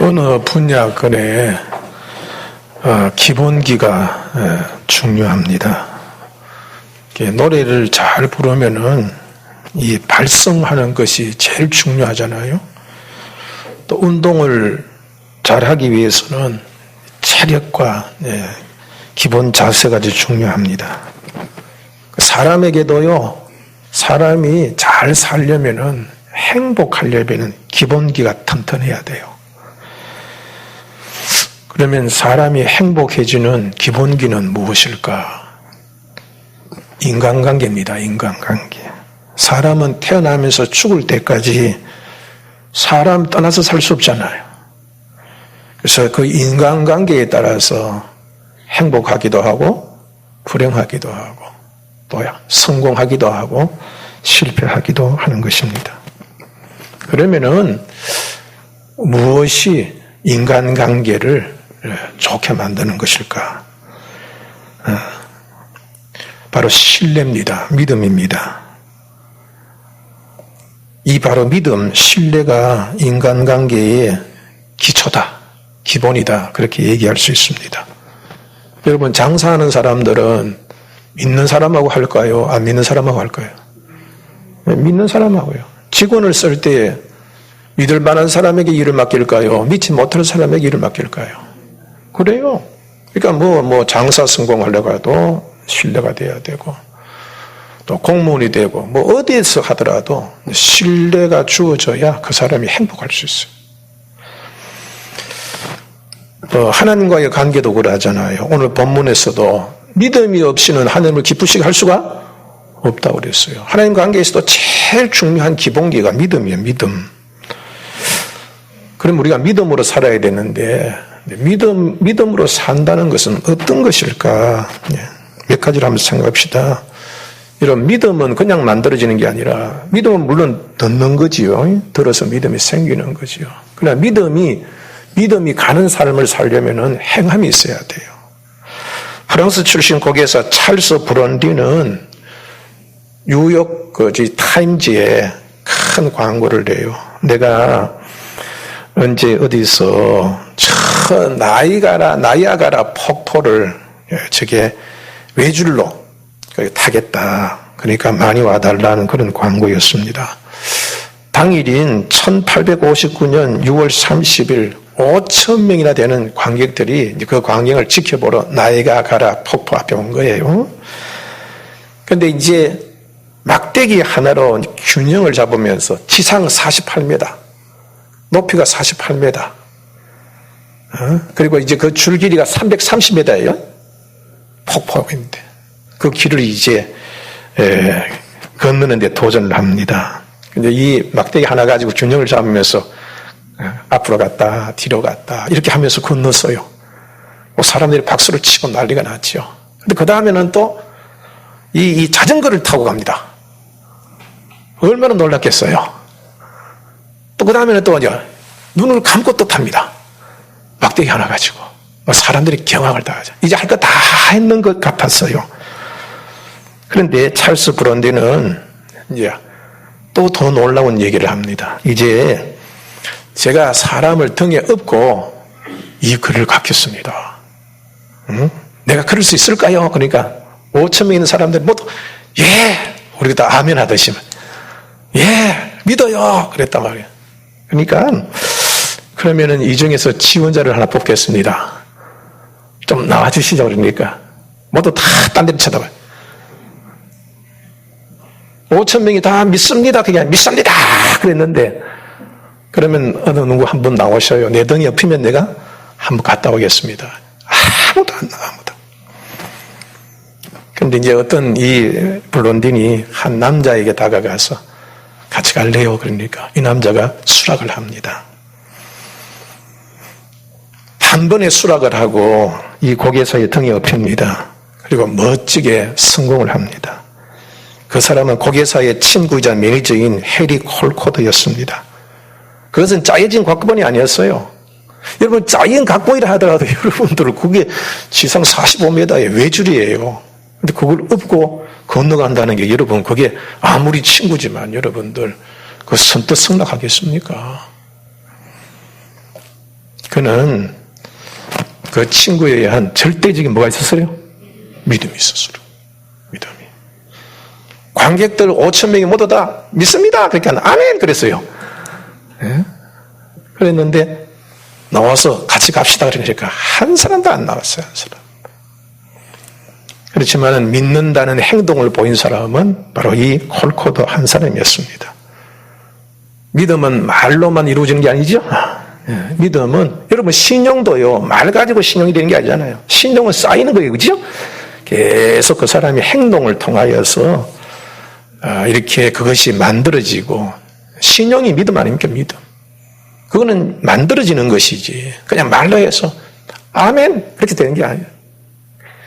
어느 분야건에 기본기가 중요합니다. 노래를 잘 부르면은 이 발성하는 것이 제일 중요하잖아요. 또 운동을 잘하기 위해서는 체력과 기본 자세가 아주 중요합니다. 사람에게도요, 사람이 잘 살려면은 행복하려면은 기본기가 튼튼해야 돼요. 그러면 사람이 행복해지는 기본기는 무엇일까? 인간관계입니다. 인간관계. 사람은 태어나면서 죽을 때까지 사람 떠나서 살 수 없잖아요. 그래서 그 인간관계에 따라서 행복하기도 하고 불행하기도 하고 또 성공하기도 하고 실패하기도 하는 것입니다. 그러면은 무엇이 인간관계를 좋게 만드는 것일까? 바로 신뢰입니다. 믿음입니다. 이 바로 믿음, 신뢰가 인간관계의 기초다, 기본이다, 그렇게 얘기할 수 있습니다. 여러분, 장사하는 사람들은 믿는 사람하고 할까요? 안 믿는 사람하고 할까요? 믿는 사람하고요. 직원을 쓸 때 믿을 만한 사람에게 일을 맡길까요? 믿지 못할 사람에게 일을 맡길까요? 그래요. 그러니까 장사 성공하려고 해도 신뢰가 돼야 되고, 또 공무원이 되고, 어디에서 하더라도 신뢰가 주어져야 그 사람이 행복할 수 있어요. 하나님과의 관계도 그러잖아요. 오늘 본문에서도 믿음이 없이는 하나님을 기쁘시게 할 수가 없다고 그랬어요. 하나님 관계에서도 제일 중요한 기본기가 믿음이에요. 믿음. 그럼 우리가 믿음으로 살아야 되는데, 믿음으로 산다는 것은 어떤 것일까? 몇 가지를 한번 생각합시다. 이런 믿음은 그냥 만들어지는 게 아니라, 믿음은 물론 듣는 거지요. 들어서 믿음이 생기는 거지요. 그러나 믿음이 가는 삶을 살려면은 행함이 있어야 돼요. 프랑스 출신 고개사 찰스 브론디는 뉴욕 타임즈에 큰 광고를 내요. 내가 언제 어디서 나이아가라 폭포를 저게 외줄로 타겠다. 그러니까 많이 와달라는 그런 광고였습니다. 당일인 1859년 6월 30일 5,000명이나 되는 관객들이 그 광경을 지켜보러 나이아가라 폭포 앞에 온 거예요. 그런데 이제 막대기 하나로 균형을 잡으면서 지상 48m, 높이가 48m, 그리고 이제 그 줄 길이가 330m예요. 폭포가 있는데 그 길을 이제 건너는데 도전을 합니다. 근데 이 막대기 하나 가지고 균형을 잡으면서 앞으로 갔다 뒤로 갔다 이렇게 하면서 건넜어요. 사람들이 박수를 치고 난리가 났죠. 근데 그 다음에는 또 이 자전거를 타고 갑니다. 얼마나 놀랐겠어요. 또 그 다음에는 또 눈을 감고 또 탑니다. 막대기 하나 가지고. 사람들이 경악을 다 하죠. 이제 할 거 다 했는 것 같았어요. 그런데 찰스 브론디는 이제 또 더 놀라운 얘기를 합니다. 이제 제가 사람을 등에 업고 이 글을 갖겠습니다. 내가 그럴 수 있을까요? 그러니까 5,000명 있는 사람들이 모두 우리가 다 아멘 하듯이 믿어요. 그랬단 말이에요. 그러니까 그러면은 이 중에서 지원자를 하나 뽑겠습니다. 좀 나와주시죠. 그러니까 모두 다 딴 데로 쳐다봐요. 5,000명이 다 믿습니다. 그게 믿습니다. 그랬는데 그러면 어느 누구 한 분 나오셔요. 내 등이 엎이면 내가 한번 갔다 오겠습니다. 아무도 안 나와. 아무도. 그런데 이제 어떤 이 블론딘이 한 남자에게 다가가서 같이 갈래요. 그러니까 이 남자가 수락을 합니다. 한 번에 수락을 하고 이 고개사의 등에 엎입니다. 그리고 멋지게 성공을 합니다. 그 사람은 고개사의 친구이자 매니저인 해리 콜코드였습니다. 그것은 짜여진 각본이 아니었어요. 여러분, 짜인 각본이라 하더라도 여러분들 그게 지상 45m의 외줄이에요. 근데 그걸 업고 건너간다는 게 여러분 그게 아무리 친구지만 여러분들 그 선뜻 승낙하겠습니까? 그는 그 친구에 의한 절대적인 뭐가 있었어요? 믿음이 있었어요. 믿음이. 관객들 5,000명이 모두 다 믿습니다. 그렇게 아멘 그랬어요. 예? 그랬는데 나와서 같이 갑시다 그러니까 한 사람도 안 나왔어요. 한 사람. 그렇지만 믿는다는 행동을 보인 사람은 바로 이 콜코더 한 사람이었습니다. 믿음은 말로만 이루어지는 게 아니죠. 믿음은 여러분 신용도요 말 가지고 신용이 되는 게 아니잖아요. 신용은 쌓이는 거예요, 그렇죠? 계속 그 사람이 행동을 통하여서 이렇게 그것이 만들어지고 신용이 믿음 아닙니까? 믿음. 그거는 만들어지는 것이지 그냥 말로 해서 아멘 그렇게 되는 게 아니에요.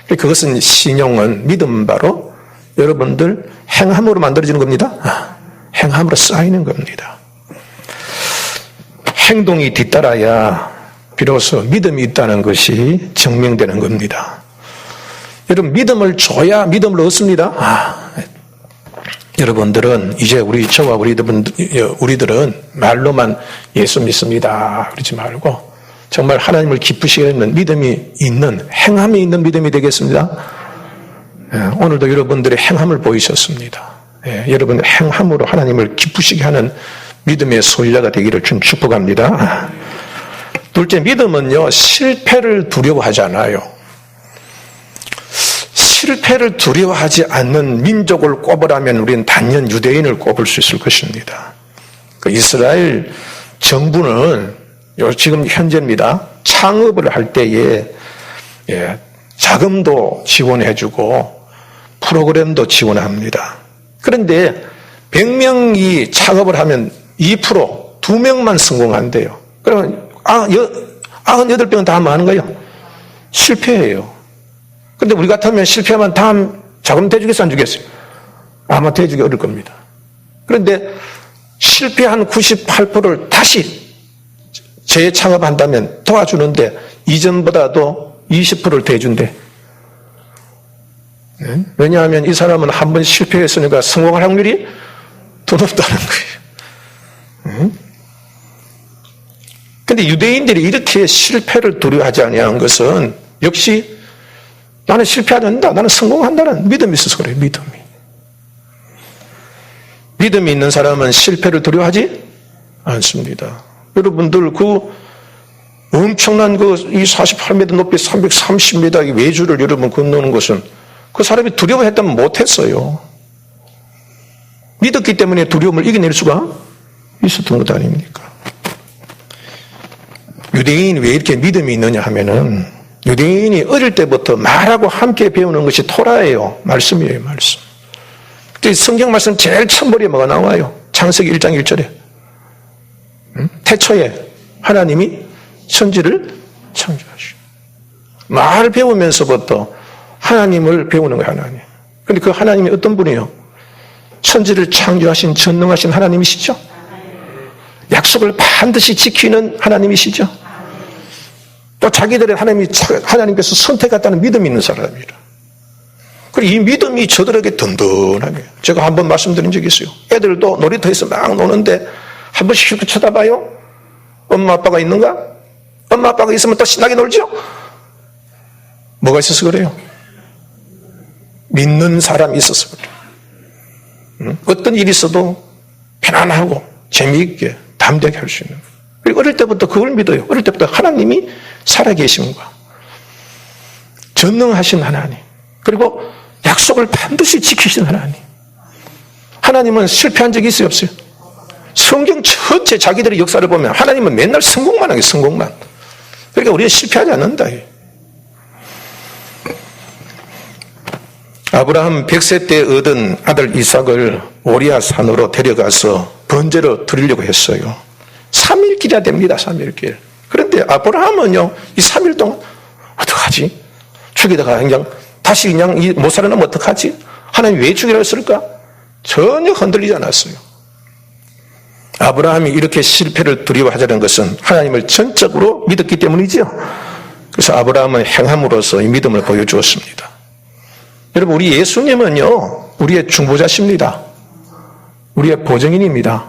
그것은 신용은 믿음은 바로 여러분들 행함으로 만들어지는 겁니다. 행함으로 쌓이는 겁니다. 행동이 뒤따라야 비로소 믿음이 있다는 것이 증명되는 겁니다. 여러분 믿음을 줘야 믿음을 얻습니다. 여러분들은 이제 저와 우리들은 말로만 예수 믿습니다 그러지 말고 정말 하나님을 기쁘시게 하는 믿음이 있는 행함이 있는 믿음이 되겠습니다. 오늘도 여러분들의 행함을 보이셨습니다. 여러분 행함으로 하나님을 기쁘시게 하는 믿음의 소유자가 되기를 좀 축복합니다. 둘째, 믿음은요 실패를 두려워하지 않아요. 실패를 두려워하지 않는 민족을 꼽으라면 우리는 단연 유대인을 꼽을 수 있을 것입니다. 그 이스라엘 정부는 지금 현재입니다. 창업을 할 때에 자금도 지원해주고 프로그램도 지원합니다. 그런데 100명이 창업을 하면 2%, 2명만 성공한대요. 그러면 98명은 다 뭐 하는 거예요? 실패해요. 근데 우리 같으면 실패하면 다음 자금 대주겠어 안 주겠어요? 아마 대주기 어려울 겁니다. 그런데 실패한 98%를 다시 재창업한다면 도와주는데 이전보다도 20%를 대준대. 왜냐하면 이 사람은 한 번 실패했으니까 성공할 확률이 더 높다는 거예요. 그런데 유대인들이 이렇게 실패를 두려워하지 아니하는 것은 역시 나는 실패하지 않는다. 나는 성공한다는 믿음이 있어서 그래요. 믿음이 있는 사람은 실패를 두려워하지 않습니다. 여러분들 엄청난 이 48m 높이 330m 의 외주를 여러분 건너는 것은 그 사람이 두려워했다면 못했어요. 믿었기 때문에 두려움을 이겨낼 수가 있었던 것 아닙니까? 유대인이 왜 이렇게 믿음이 있느냐 하면은 유대인이 어릴 때부터 말하고 함께 배우는 것이 토라예요. 말씀이에요, 말씀. 성경 말씀 제일 첫머리에 뭐가 나와요? 창세기 1장 1절에. 태초에 하나님이 천지를 창조하시고. 말 배우면서부터 하나님을 배우는 거예요, 하나님. 그런데 그 하나님이 어떤 분이에요? 천지를 창조하신 전능하신 하나님이시죠? 약속을 반드시 지키는 하나님이시죠? 또 자기들의 하나님께서 선택했다는 믿음이 있는 사람이라. 그리고 이 믿음이 저들에게 든든하게. 제가 한번 말씀드린 적이 있어요. 애들도 놀이터에서 막 노는데 한 번씩 이렇게 쳐다봐요. 엄마 아빠가 있는가? 엄마 아빠가 있으면 또 신나게 놀죠? 뭐가 있어서 그래요? 믿는 사람이 있어서 그래요. 어떤 일이 있어도 편안하고 재미있게 담대하게 할 수 있는 거예요. 그리고 어릴 때부터 그걸 믿어요. 어릴 때부터 하나님이 살아계심과 전능하신 하나님, 그리고 약속을 반드시 지키신 하나님. 하나님은 실패한 적이 있어요, 없어요? 성경 전체 자기들의 역사를 보면 하나님은 맨날 성공만 하게, 성공만. 그러니까 우리가 실패하지 않는다. 아브라함 100세 때 얻은 아들 이삭을 모리아 산으로 데려가서 번제로 드리려고 했어요. 3일길이나 됩니다, 3일길. 그런데 아브라함은요, 이 3일 동안 어떡하지? 죽이다가 다시 못 살아나면 어떡하지? 하나님 왜 죽이라 했을까? 전혀 흔들리지 않았어요. 아브라함이 이렇게 실패를 두려워하자는 것은 하나님을 전적으로 믿었기 때문이죠. 그래서 아브라함은 행함으로써 이 믿음을 보여주었습니다. 여러분, 우리 예수님은요, 우리의 중보자십니다. 우리의 보증인입니다.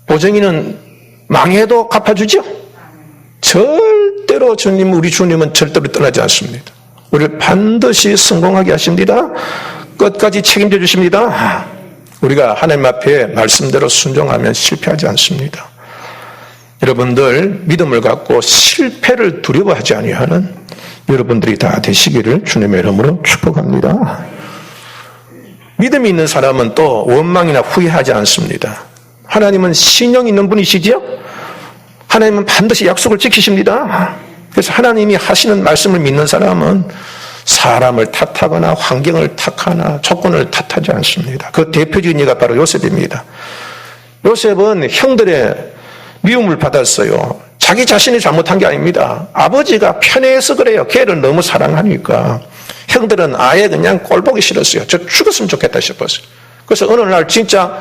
보증인은 망해도 갚아주죠? 절대로 우리 주님은 절대로 떠나지 않습니다. 우리를 반드시 성공하게 하십니다. 끝까지 책임져 주십니다. 우리가 하나님 앞에 말씀대로 순종하면 실패하지 않습니다. 여러분들 믿음을 갖고 실패를 두려워하지 아니하는 여러분들이 다 되시기를 주님의 이름으로 축복합니다. 믿음이 있는 사람은 또 원망이나 후회하지 않습니다. 하나님은 신령 있는 분이시지요? 하나님은 반드시 약속을 지키십니다. 그래서 하나님이 하시는 말씀을 믿는 사람은 사람을 탓하거나 환경을 탓하거나 조건을 탓하지 않습니다. 그 대표적인 예가 바로 요셉입니다. 요셉은 형들의 미움을 받았어요. 자기 자신이 잘못한 게 아닙니다. 아버지가 편해서 그래요. 걔를 너무 사랑하니까. 형들은 아예 그냥 꼴보기 싫었어요. 저 죽었으면 좋겠다 싶었어요. 그래서 어느 날 진짜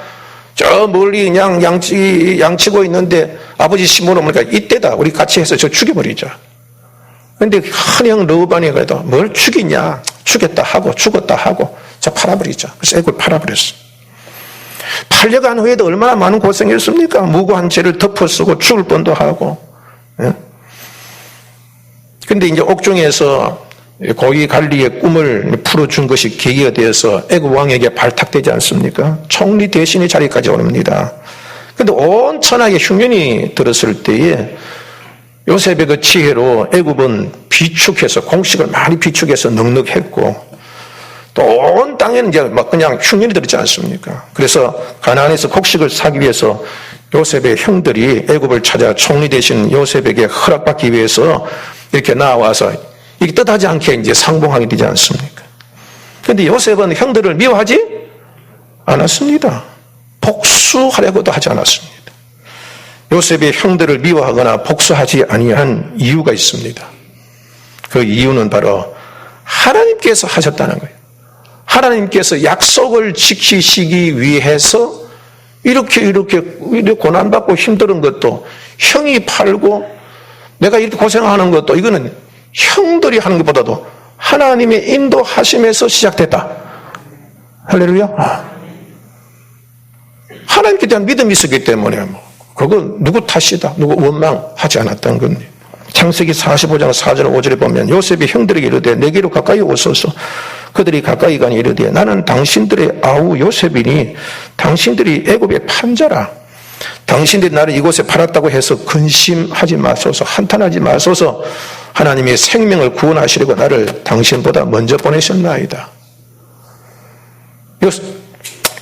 저 멀리 그냥 양치고 있는데 아버지 신부는 보니까 이때다. 우리 같이 해서 저 죽여버리자. 근데 큰 형 르우반이 그래도 뭘 죽이냐. 죽였다 하고 죽었다 하고 자 팔아버리자. 그래서 애굴 팔아버렸어. 팔려간 후에도 얼마나 많은 고생했습니까? 무고한 죄를 덮어쓰고 죽을 뻔도 하고. 근데 이제 옥중에서 고위 관리의 꿈을 풀어준 것이 계기가 되어서 애굽 왕에게 발탁되지 않습니까? 총리 대신의 자리까지 오릅니다. 근데 온 천하에 흉년이 들었을 때에 요셉의 그 지혜로 애굽은 비축해서 공식을 많이 비축해서 넉넉했고 또 온 땅에는 이제 막 그냥 흉년이 들었지 않습니까? 그래서 가나안에서 곡식을 사기 위해서 요셉의 형들이 애굽을 찾아 총리 대신 요셉에게 허락받기 위해서 이렇게 나와서 이게 뜻하지 않게 이제 상봉하게 되지 않습니까? 그런데 요셉은 형들을 미워하지 않았습니다. 복수하려고도 하지 않았습니다. 요셉의 형들을 미워하거나 복수하지 아니한 이유가 있습니다. 그 이유는 바로 하나님께서 하셨다는 거예요. 하나님께서 약속을 지키시기 위해서 이렇게 고난받고 힘든 것도 형이 팔고 내가 이렇게 고생하는 것도 이거는 형들이 하는 것보다도 하나님의 인도하심에서 시작됐다. 할렐루야. 하나님께 대한 믿음이 있었기 때문에 그건 누구 탓이다. 누구 원망하지 않았다는 겁니다. 창세기 45장 4절 5절에 보면 요셉이 형들에게 이르되 내게로 가까이 오소서. 그들이 가까이 가니 이르되 나는 당신들의 아우 요셉이니 당신들이 애굽의 판자라. 당신들이 나를 이곳에 팔았다고 해서 근심하지 마소서. 한탄하지 마소서. 하나님의 생명을 구원하시려고 나를 당신보다 먼저 보내셨나이다.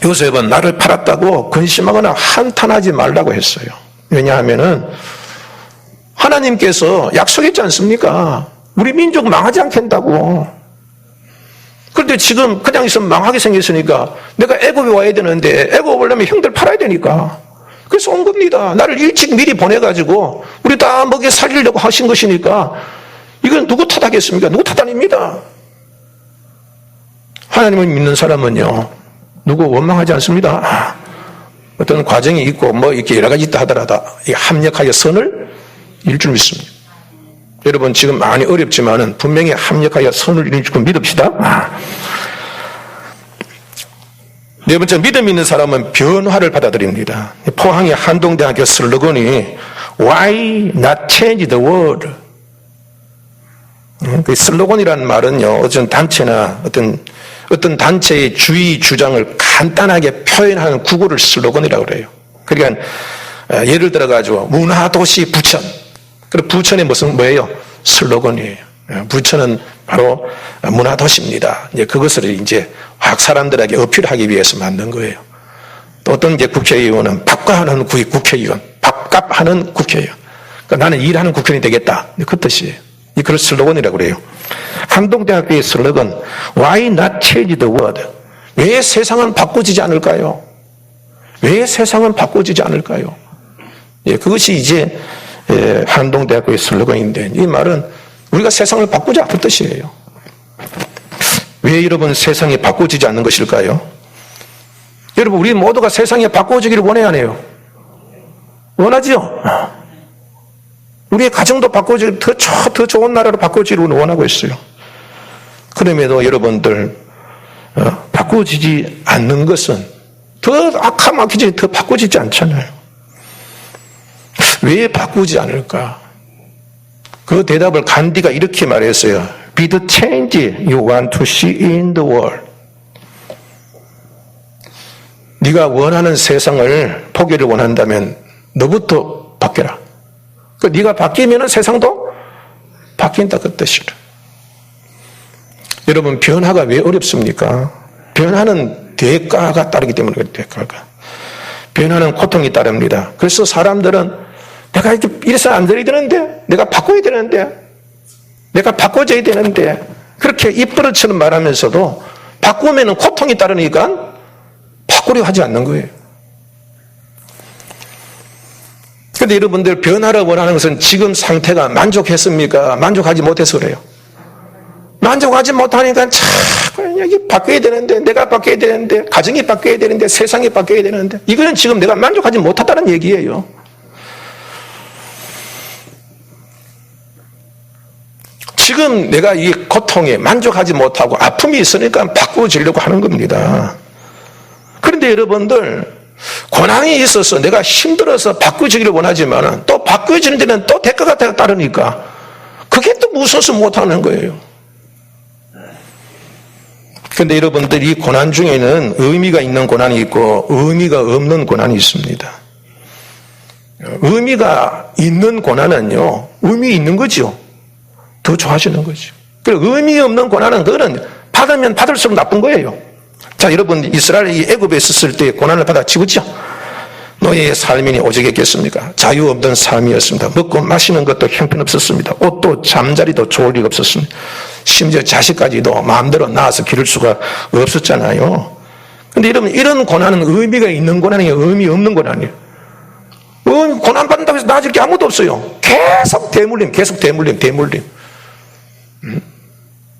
요셉은 나를 팔았다고 근심하거나 한탄하지 말라고 했어요. 왜냐하면은 하나님께서 약속했지 않습니까? 우리 민족 망하지 않겠다고. 그런데 지금 그냥 있으면 망하게 생겼으니까 내가 애굽에 와야 되는데 애굽 오려면 형들 팔아야 되니까. 그래서 온 겁니다. 나를 일찍 미리 보내가지고 우리 다 먹여 살리려고 하신 것이니까 이건 누구 탓하겠습니까? 누구 탓 아닙니다. 하나님을 믿는 사람은요 누구 원망하지 않습니다. 어떤 과정이 있고 뭐 이렇게 여러 가지 있다 하더라도 합력하여 선을 이룰 줄 믿습니다. 여러분 지금 많이 어렵지만은 분명히 합력하여 선을 이룰 줄 믿읍시다. 네 번째, 믿음 있는 사람은 변화를 받아들입니다. 포항의 한동대학교 슬로건이 Why not change the world? 그 슬로건이라는 말은요, 어떤 단체나 어떤 단체의 주의 주장을 간단하게 표현하는 구호를 슬로건이라고 그래요. 그러니까 예를 들어가지고 문화도시 부천. 그리고 부천의 뭐예요? 슬로건이에요. 부천은 바로 문화도시입니다. 이제 그것을 이제 학 사람들에게 어필하기 위해서 만든 거예요. 또 어떤 이제 국회의원은 밥값하는 국회의원, 밥값하는 국회의원. 그러니까 나는 일하는 국회의원이 되겠다. 그 뜻이에요. 이 그런 슬로건이라고 그래요. 한동대학교의 슬로건 Why not change the world? 왜 세상은 바꿔지지 않을까요? 왜 세상은 바꿔지지 않을까요? 예, 그것이 이제 한동대학교의 슬로건인데 이 말은 우리가 세상을 바꾸자 그 뜻이에요. 왜 여러분 세상이 바꿔지지 않는 것일까요? 여러분 우리 모두가 세상이 바꿔지기를 원해야 하네요. 원하지요? 우리의 가정도 바꿔지기 더 좋은 나라로 바꿔지기를 원하고 있어요. 그럼에도 여러분들 바꿔지지 않는 것은 더 악하막히지 더 바꿔지지 않잖아요. 왜 바꾸지 않을까? 그 대답을 간디가 이렇게 말했어요. Be the change you want to see in the world. 네가 원하는 세상을 보기를 원한다면 너부터 바뀌라. 네가 바뀌면 세상도 바뀐다 그 뜻이라. 여러분, 변화가 왜 어렵습니까? 변화는 대가가 따르기 때문에 그래요. 대가가. 변화는 고통이 따릅니다. 그래서 사람들은 내가 이렇게 이래서 안 되어야 되는데, 내가 바꿔야 되는데, 내가 바꿔줘야 되는데, 그렇게 입버릇처럼 말하면서도 바꾸면 고통이 따르니까 바꾸려 하지 않는 거예요. 그런데 여러분들, 변화를 원하는 것은 지금 상태가 만족했습니까? 만족하지 못해서 그래요. 만족하지 못하니까 자꾸 여기 바뀌어야 되는데, 내가 바뀌어야 되는데, 가정이 바뀌어야 되는데, 세상이 바뀌어야 되는데, 이거는 지금 내가 만족하지 못하다는 얘기예요. 지금 내가 이 고통에 만족하지 못하고 아픔이 있으니까 바꾸어지려고 하는 겁니다. 그런데 여러분들, 고난이 있어서 내가 힘들어서 바꾸어지기를 원하지만 또 바꾸어지는 데는 또 대가가 따르니까 그게 또 무서워서 못하는 거예요. 그런데 여러분들, 이 고난 중에는 의미가 있는 고난이 있고 의미가 없는 고난이 있습니다. 의미가 있는 고난은요, 의미 있는 거죠. 더 좋아지는 거죠. 그리고 의미 없는 고난은 그거는 받으면 받을수록 나쁜 거예요. 자, 여러분, 이스라엘이 애굽에 있었을 때 고난을 받아 죽었죠. 노예의 삶이니 오직했겠습니까? 자유 없던 삶이었습니다. 먹고 마시는 것도 형편없었습니다. 옷도 잠자리도 좋을 리가 없었습니다. 심지어 자식까지도 마음대로 낳아서 기를 수가 없었잖아요. 그런데 여러분, 이런 고난은 의미가 있는 고난이에요? 의미 없는 고난이에요? 고난 받는다고 해서 나아질 게 아무것도 없어요. 계속 대물림.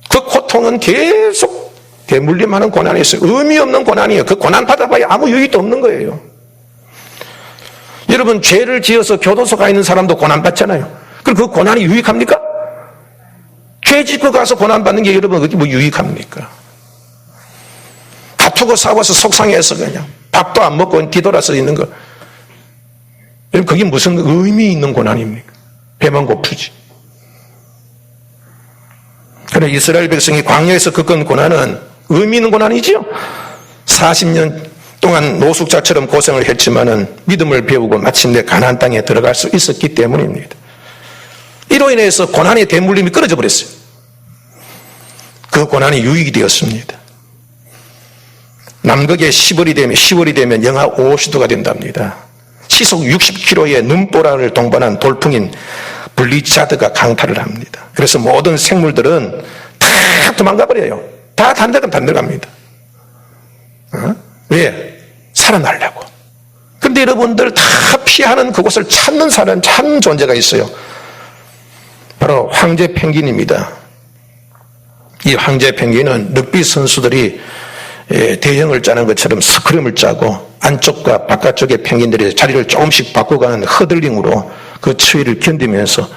그 고통은 계속 대물림하는 고난이 있어요. 의미 없는 고난이에요. 그 고난 받아봐야 아무 유익도 없는 거예요. 여러분, 죄를 지어서 교도소 가 있는 사람도 고난 받잖아요. 그럼 그 고난이 유익합니까? 죄 짓고 가서 고난 받는 게 여러분 그게 뭐 유익합니까? 다투고 싸워서 속상해서 그냥 밥도 안 먹고 뒤돌아서 있는 거. 여러분, 그게 무슨 의미 있는 고난입니까? 배만 고프지. 그래, 이스라엘 백성이 광야에서 겪은 고난은 의미 있는 고난이지요. 40년 동안 노숙자처럼 고생을 했지만은 믿음을 배우고 마침내 가나안 땅에 들어갈 수 있었기 때문입니다. 이로 인해서 고난의 대물림이 끊어져 버렸어요. 그 고난이 유익이 되었습니다. 남극에 10월이 되면 영하 50도가 된답니다. 시속 60km의 눈보라를 동반한 돌풍인 블리자드가 강타를 합니다. 그래서 모든 생물들은 다 도망가 버려요. 다 단들갑니다. 왜? 살아나려고. 그런데 여러분들 다 피하는 그곳을 찾는 사람, 찾는 존재가 있어요. 바로 황제 펭귄입니다. 이 황제 펭귄은 럭비 선수들이 대형을 짜는 것처럼 스크림을 짜고 안쪽과 바깥쪽의 펭귄들이 자리를 조금씩 바꿔가는 허들링으로 그 추위를 견디면서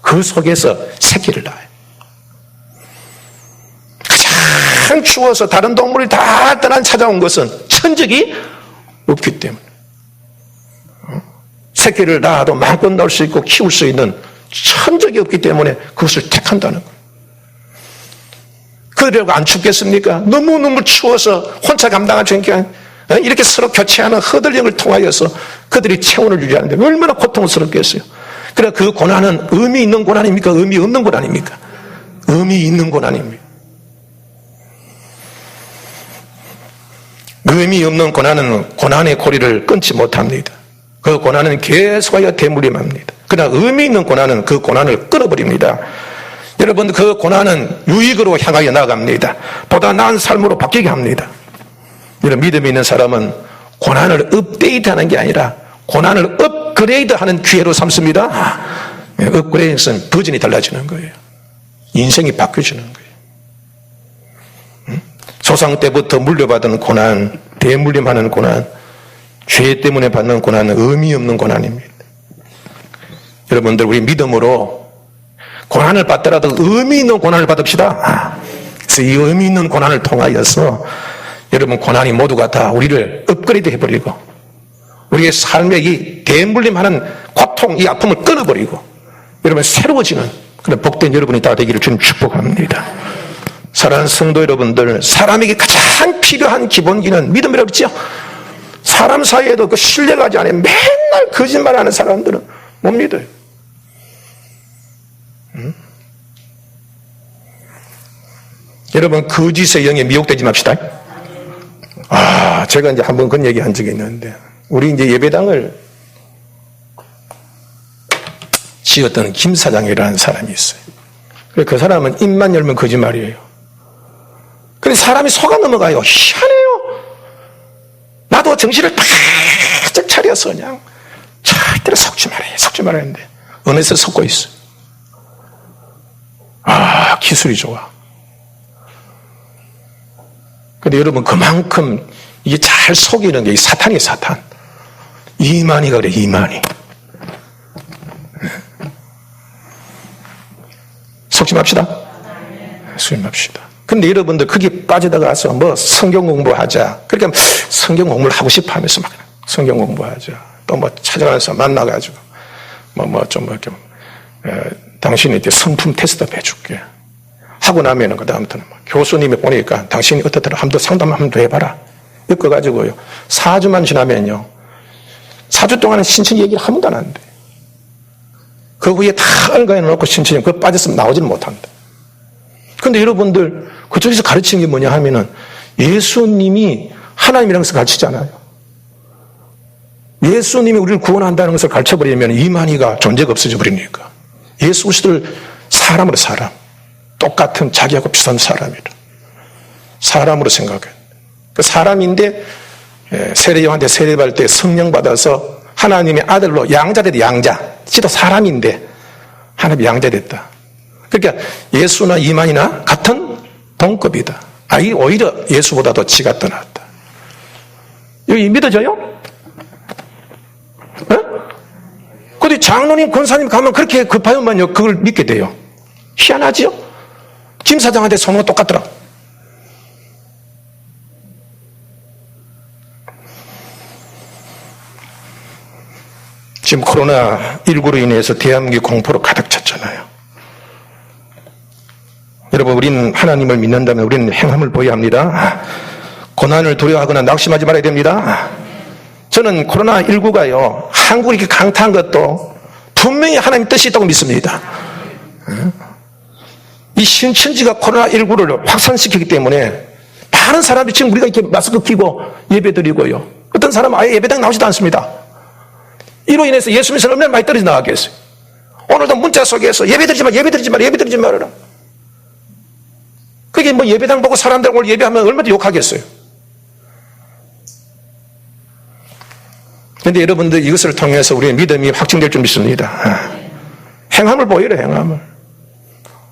그 속에서 새끼를 낳아요. 가장 추워서 다른 동물이 다 떠난 찾아온 것은 천적이 없기 때문에 새끼를 낳아도 마음껏 낳을 수 있고 키울 수 있는 천적이 없기 때문에 그것을 택한다는 거예요. 그들하고 안 춥겠습니까? 너무 추워서 혼자 감당하지 않게 이렇게 서로 교체하는 허들령을 통하여서 그들이 체온을 유지하는데 얼마나 고통스럽겠어요. 그래, 그 고난은 의미 있는 고난입니까? 의미 없는 고난입니까? 의미 있는 고난입니다. 의미 없는 고난은 고난의 고리를 끊지 못합니다. 그 고난은 계속하여 대물림합니다. 그러나 의미 있는 고난은 그 고난을 끊어버립니다. 여러분, 그 고난은 유익으로 향하여 나아갑니다. 보다 나은 삶으로 바뀌게 합니다. 이런 믿음이 있는 사람은 고난을 업데이트하는 게 아니라 고난을 업그레이드하는 기회로 삼습니다. 업그레이드는 버전이 달라지는 거예요. 인생이 바뀌어지는 거예요. 조상 때부터 물려받은 고난, 대물림하는 고난, 죄 때문에 받는 고난은 의미 없는 고난입니다. 여러분들, 우리 믿음으로 고난을 받더라도 의미 있는 고난을 받읍시다. 그래서 이 의미 있는 고난을 통하여서 여러분, 고난이 모두가 다 우리를 업그레이드 해버리고 우리의 삶의 이 대물림하는 고통, 이 아픔을 끊어버리고 여러분, 새로워지는 그래, 복된 여러분이 다 되기를 주님 축복합니다. 사랑하는 성도 여러분들, 사람에게 가장 필요한 기본기는 믿음이라고 그랬죠? 사람 사이에도 그 신뢰가지 않아요. 맨날 거짓말하는 사람들은 못 믿어요. 여러분, 거짓의 영에 미혹되지 맙시다. 제가 이제 한번 그런 얘기 한 적이 있는데, 우리 이제 예배당을 지었던 김 사장이라는 사람이 있어요. 그 사람은 입만 열면 거짓말이에요. 근데 사람이 속아 넘어가요. 희한해요. 나도 정신을 바짝 차려서 그냥 절대로 속지 말아야 했는데 어느새 속고 있어. 기술이 좋아. 근데 여러분, 그만큼 이게 잘 속이는 게 사탄이에요, 사탄. 이만희가 그래, 이만희. 속지 맙시다. 속지 맙시다. 근데 여러분들 거기 빠져나가서 뭐 성경 공부하자. 그러니까 성경 공부를 하고 싶어 하면서 막 성경 공부하자. 또 뭐 찾아가서 만나가지고 당신이 이제 성품 테스트 해줄게. 하고 나면은 그다음부터는 교수님이 보니까 당신이 어떻더라 한번 상담 한번 더 해봐라. 엮어가지고요. 4주만 지나면요. 4주 동안은 신청 얘기를 한 번도 안 하는데. 그 후에 다 얼가해 놓고 신청이 그거 빠졌으면 나오지는 못한다. 근데 여러분들 그쪽에서 가르치는 게 뭐냐 하면은 예수님이 하나님이라는 것을 가르치잖아요. 예수님이 우리를 구원한다는 것을 가르쳐버리면 이만희가 존재가 없어져 버리니까. 예수 그리스도를 사람으로 사람. 똑같은 자기하고 비슷한 사람이라. 사람으로 생각해. 그 사람인데 세례요한한테 세례받을 때 성령 받아서 하나님의 아들로 양자됐다. 양자. 지도 사람인데 하나님이 양자됐다. 그러니까 예수나 이만희나 같은 동급이다. 이 오히려 예수보다도 지가 더 낫다. 여기 믿어져요? 근데 장로님, 권사님 가면 그렇게 급하면요 그걸 믿게 돼요. 희한하지요? 김 사장한테 소문가 똑같더라. 지금 코로나19로 인해서 대한민국이 공포로 가득 찼잖아요. 여러분, 우리는 하나님을 믿는다면 우리는 행함을 보여야 합니다. 고난을 두려워하거나 낙심하지 말아야 됩니다. 저는 코로나19가요, 한국이 이렇게 강타한 것도 분명히 하나님의 뜻이 있다고 믿습니다. 이 신천지가 코로나19를 확산시키기 때문에 많은 사람들이 지금 우리가 이렇게 마스크 끼고 예배 드리고요. 어떤 사람은 아예 예배당 나오지도 않습니다. 이로 인해서 예수 믿는 사람 얼마나 많이 떨어져 나가겠어요. 오늘도 문자 속에서 예배 드리지 말아라. 그게 뭐 예배당 보고 사람들 오늘 예배하면 얼마나 욕하겠어요. 그런데 여러분들 이것을 통해서 우리의 믿음이 확증될 줄 믿습니다. 행함을 보여라, 행함을.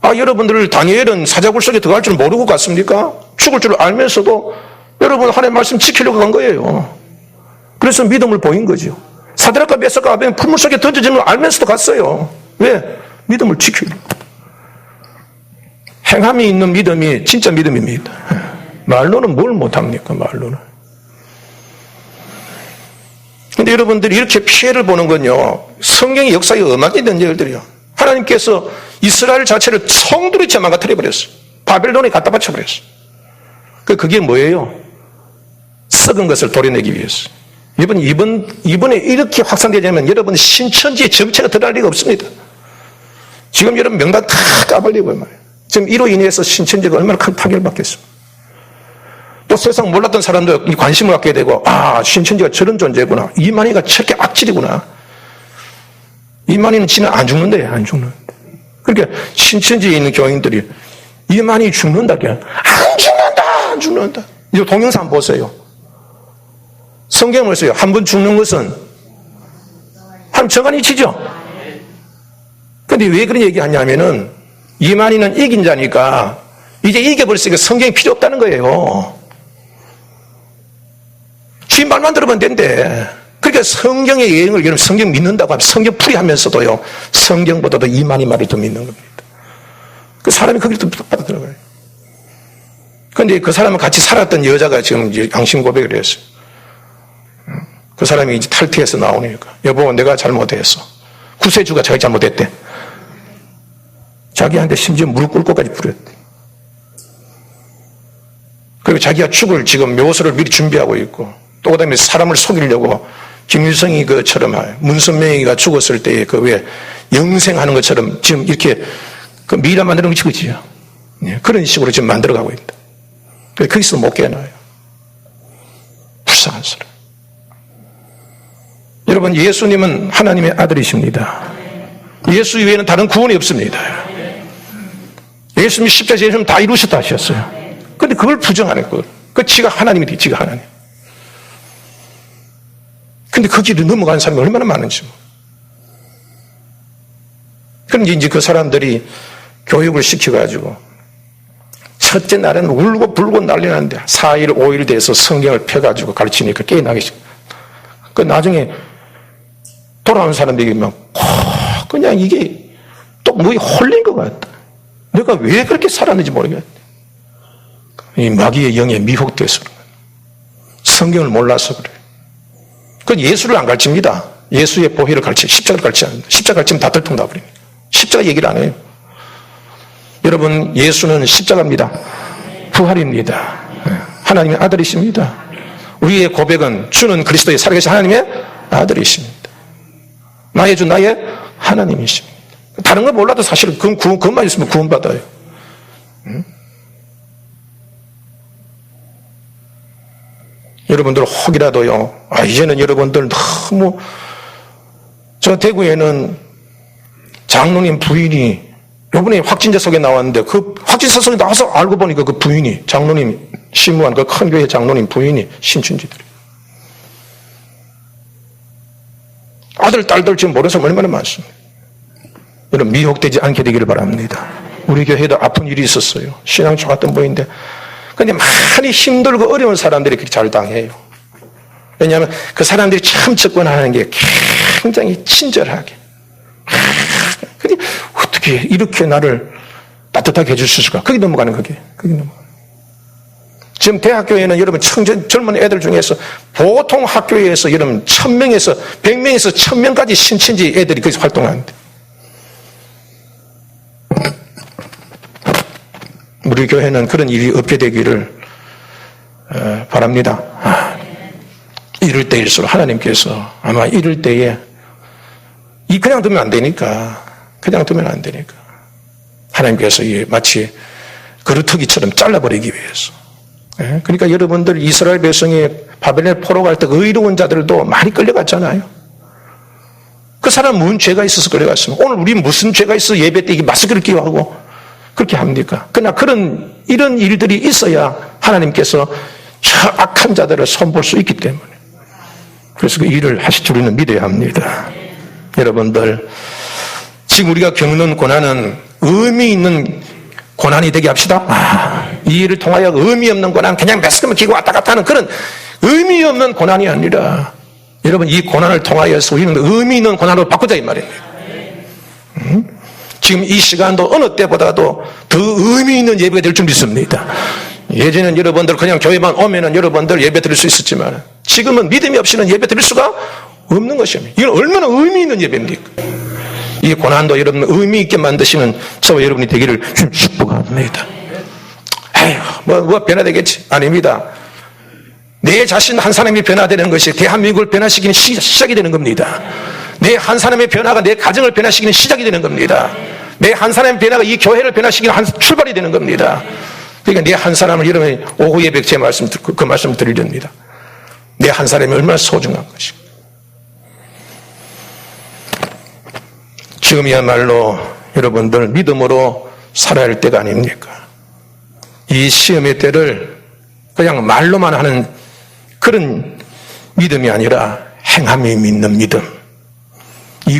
여러분들 다니엘은 사자굴 속에 들어갈 줄 모르고 갔습니까? 죽을 줄 알면서도 여러분 하나님의 말씀 지키려고 간 거예요. 그래서 믿음을 보인 거죠. 사드락과 메삭과 아벤 풀물 속에 던져지는 걸 알면서도 갔어요. 왜? 믿음을 지키려고. 행함이 있는 믿음이 진짜 믿음입니다. 말로는 뭘 못합니까? 말로는. 근데 여러분들이 이렇게 피해를 보는 건요, 성경의 역사에 엄하게 있는 일들이요. 하나님께서 이스라엘 자체를 성도리째 망가뜨려버렸어요. 바벨론에 갖다 바쳐버렸어요. 그게 뭐예요? 썩은 것을 도려내기 위해서. 이번에 이렇게 확산되자면 여러분 신천지의 정체가 드러날 리가 없습니다. 지금 여러분 명단 다 까발리고 말이에요. 지금 이로 인해서 신천지가 얼마나 큰 파괴를 받겠습니까? 또 세상 몰랐던 사람도 관심을 갖게 되고, 신천지가 저런 존재구나. 이만희가 저렇게 악질이구나. 이만희는 지는 안 죽는데, 안 죽는데. 그러니까 신천지에 있는 교인들이 이만희 죽는다. 안 죽는다. 이 동영상 보세요. 성경을 써요. 한 번 죽는 것은 한 정한 이치죠. 그런데 왜 그런 얘기 하냐면은 이만희는 이긴 자니까 이제 이겨버렸으니까 성경이 필요 없다는 거예요. 지 말만 들으면 된대. 그러니까 성경의 예행을 여러분 성경 믿는다고 하면 성경 풀이하면서도요, 성경보다도 이만희 말을 더 믿는 겁니다. 그 사람이 거기를 더 받아 들어가요. 그런데 그 사람은 같이 살았던 여자가 지금 이제 양심 고백을 했어요. 그 사람이 이제 탈퇴해서 나오니까, 여보, 내가 잘못했어. 구세주가 자기 잘못했대. 자기한테 심지어 무릎 꿇고까지 부렸대. 그리고 자기가 죽을 지금 묘소를 미리 준비하고 있고, 또 그다음에 사람을 속이려고 김일성이 그처럼 문선명이가 죽었을 때에 그 왜 영생하는 것처럼 지금 이렇게 그 미라 만드는 거 그지요. 그런 식으로 지금 만들어가고 있다. 거기서 못 깨어나요. 불쌍한 사람. 여러분, 예수님은 하나님의 아들이십니다. 예수 이외에는 다른 구원이 없습니다. 예수님이 십자가에서 다 이루셨다 하셨어요. 그런데 그걸 부정하는 거예요. 그 지가 하나님이지, 지가 하나님. 근데 그 길을 넘어가는 사람이 얼마나 많은지. 그런데 이제 그 사람들이 교육을 시켜가지고 첫째 날에는 울고 불고 난리 났는데 4일, 5일 돼서 성경을 펴가지고 가르치니까 깨어나기 시작. 그 나중에 돌아온 사람들이 막 그냥 이게 또 뭐에 홀린 것 같다. 내가 왜 그렇게 살았는지 모르겠다. 이 마귀의 영에 미혹돼서 그런 거예요. 성경을 몰라서 그래요. 그 예수를 안 가르칩니다. 예수의 보혈을 가르치고 십자가를 가르치지 않는다. 십자가 가르치면 다 들통나버립니다. 십자가 얘기를 안 해요. 여러분, 예수는 십자가입니다. 부활입니다. 하나님의 아들이십니다. 우리의 고백은 주는 그리스도의 살아계신 하나님의 아들이십니다. 나의 주, 나의 하나님이십니다. 다른 걸 몰라도 사실은 그것만 있으면 구원받아요. 여러분들 혹이라도요, 이제는 여러분들 너무, 저 대구에는 장로님 부인이 요번에 확진자 속에 나왔는데 그 확진자 속에 나와서 알고 보니까 그 부인이 장로님 신무한 그 큰 교회 장로님 부인이 신춘지들이에요. 아들 딸들 지금 모르는 사람 얼마나 많습니다. 여러분, 미혹되지 않게 되기를 바랍니다. 우리 교회도 아픈 일이 있었어요. 신앙 좋았던 분인데 근데 많이 힘들고 어려운 사람들이 그렇게 잘 당해요. 왜냐하면 그 사람들이 참 접근하는 게 굉장히 친절하게. 근데 어떻게 이렇게 나를 따뜻하게 해줄 수 있을까? 거기 넘어가는 거게. 거기 넘어가는. 지금 대학교에는 여러분 젊은 애들 중에서 보통 학교에서 여러분 1000명에서 100명에서 1000명까지 신천지 애들이 거기서 활동하는데. 우리 교회는 그런 일이 없게 되기를 바랍니다. 이럴 때일수록 하나님께서 아마 이럴 때에 그냥 두면 안 되니까 하나님께서 마치 그루터기처럼 잘라버리기 위해서. 그러니까 여러분들 이스라엘 백성이 바벨론에 포로 갈 때 의로운 자들도 많이 끌려갔잖아요. 그 사람 무슨 죄가 있어서 끌려갔습니까? 오늘 우리 무슨 죄가 있어 예배 때 마스크를 끼고 하고 그렇게 합니까? 그러나 이런 일들이 있어야 하나님께서 저 악한 자들을 손볼 수 있기 때문에. 그래서 그 일을 하실 줄 우리는 믿어야 합니다. 여러분들, 지금 우리가 겪는 고난은 의미 있는 고난이 되게 합시다. 이 일을 통하여 의미 없는 고난, 그냥 마스크만 끼고 왔다 갔다 하는 그런 의미 없는 고난이 아니라, 여러분, 이 고난을 통하여서 우리는 의미 있는 고난으로 바꾸자 이 말입니다. 지금 이 시간도 어느 때보다도 더 의미 있는 예배가 될 줄 믿습니다. 예전에는 여러분들 그냥 교회만 오면은 여러분들 예배 드릴 수 있었지만 지금은 믿음이 없이는 예배 드릴 수가 없는 것입니다. 이건 얼마나 의미 있는 예배입니까? 이 고난도 여러분 의미 있게 만드시는 저와 여러분이 되기를 축복합니다. 뭐 변화되겠지? 아닙니다. 내 자신 한 사람이 변화되는 것이 대한민국을 변화시키는 시작이 되는 겁니다. 내 한 사람의 변화가 내 가정을 변화시키는 시작이 되는 겁니다. 내 한 사람의 변화가 이 교회를 변화시키는 한 출발이 되는 겁니다. 그러니까 내 한 사람을 여러분이 오후 예배 제 말씀 그 말씀 드리렵니다. 내 한 사람이 얼마나 소중한 것인가. 지금이야말로 여러분들 믿음으로 살아야 할 때가 아닙니까? 이 시험의 때를 그냥 말로만 하는 그런 믿음이 아니라 행함이 믿는 믿음.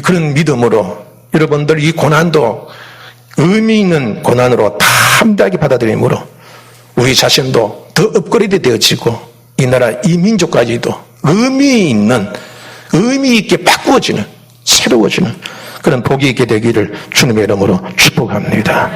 그런 믿음으로 여러분들 이 고난도 의미 있는 고난으로 담대하게 받아들임으로 우리 자신도 더 업그레이드 되어지고 이 나라 이 민족까지도 의미 있게 바꾸어지는 새로워지는 그런 복이 있게 되기를 주님의 이름으로 축복합니다.